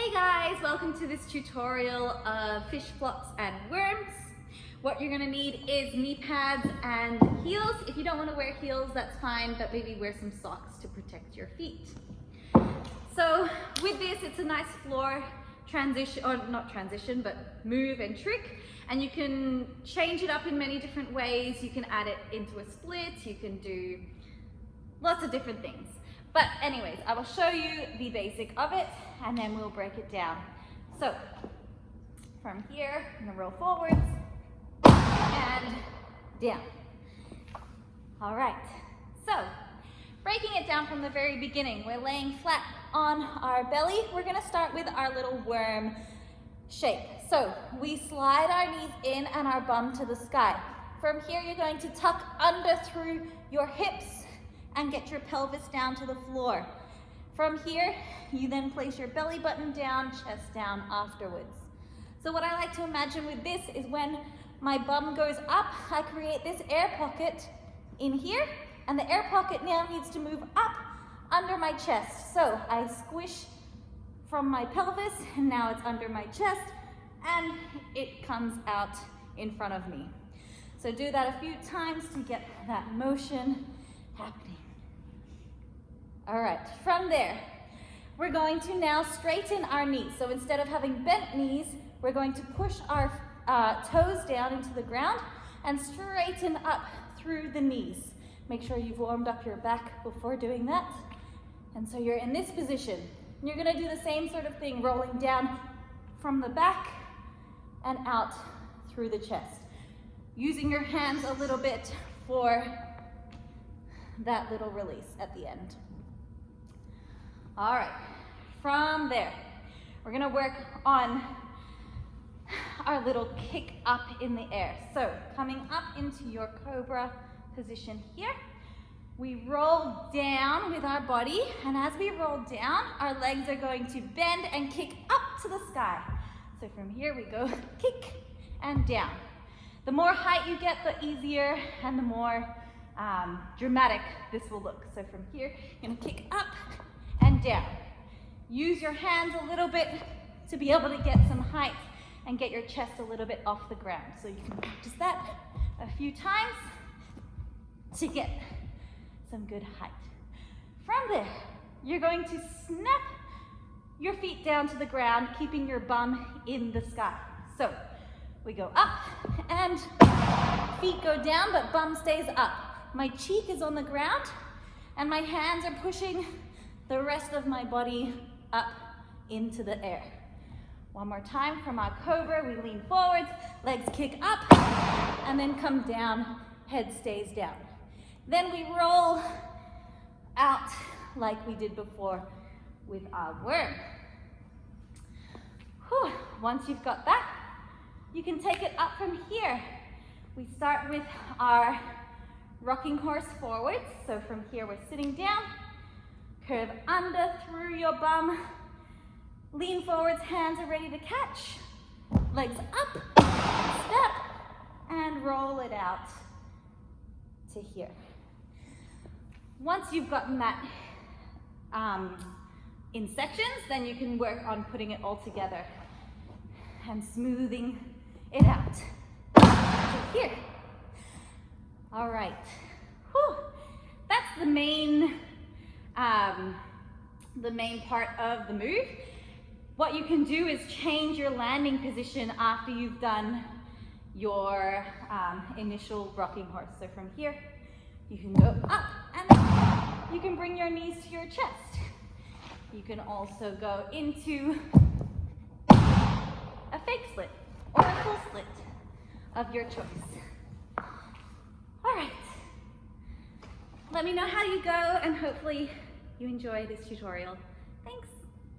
Hey guys, welcome to this tutorial of fish flops and worms. What you're gonna need is knee pads and heels. If you don't want to wear heels, that's fine, but maybe wear some socks to protect your feet. So with this, it's a nice floor transition, or not transition, but move and trick. And you can change it up in many different ways. You can add it into a split, you can do lots of different things. But anyways, I will show you the basic of it and then we'll break it down. So from here, I'm gonna roll forwards and down. All right, so breaking it down from the very beginning, we're laying flat on our belly. We're gonna start with our little worm shape. So we slide our knees in and our bum to the sky. From here, you're going to tuck under through your hips and get your pelvis down to the floor. From here, you then place your belly button down, chest down afterwards. So what I like to imagine with this is when my bum goes up, I create this air pocket in here, and the air pocket now needs to move up under my chest. So I squish from my pelvis, and now it's under my chest, and it comes out in front of me. So do that a few times to get that motion happening. All right, from there, we're going to now straighten our knees. So instead of having bent knees, we're going to push our toes down into the ground and straighten up through the knees. Make sure you've warmed up your back before doing that. And so you're in this position. You're gonna do the same sort of thing, rolling down from the back and out through the chest. Using your hands a little bit for that little release at the end. All right, from there, we're gonna work on our little kick up in the air. So coming up into your cobra position here, we roll down with our body, and as we roll down, our legs are going to bend and kick up to the sky. So from here we go kick and down. The more height you get, the easier and the more dramatic this will look. So from here, you're gonna kick up and down. Use your hands a little bit to be able to get some height and get your chest a little bit off the ground. So you can practice that a few times to get some good height. From there, you're going to snap your feet down to the ground, keeping your bum in the sky. So we go up and feet go down, but bum stays up. My cheek is on the ground and my hands are pushing the rest of my body up into the air. One more time from our cobra, we lean forwards, legs kick up, and then come down, head stays down. Then we roll out like we did before with our worm. Whew. Once you've got that, you can take it up from here. We start with our rocking horse forwards. So from here, we're sitting down, curve under through your bum, lean forwards, hands are ready to catch, legs up, step, and roll it out to here. Once you've gotten that in sections, then you can work on putting it all together and smoothing it out to here. All right, whew. That's the main part of the move. What you can do is change your landing position after you've done your initial rocking horse. So from here, you can go up and you can bring your knees to your chest. You can also go into a fake split or a full split of your choice. All right, let me know how you go and hopefully you enjoy this tutorial.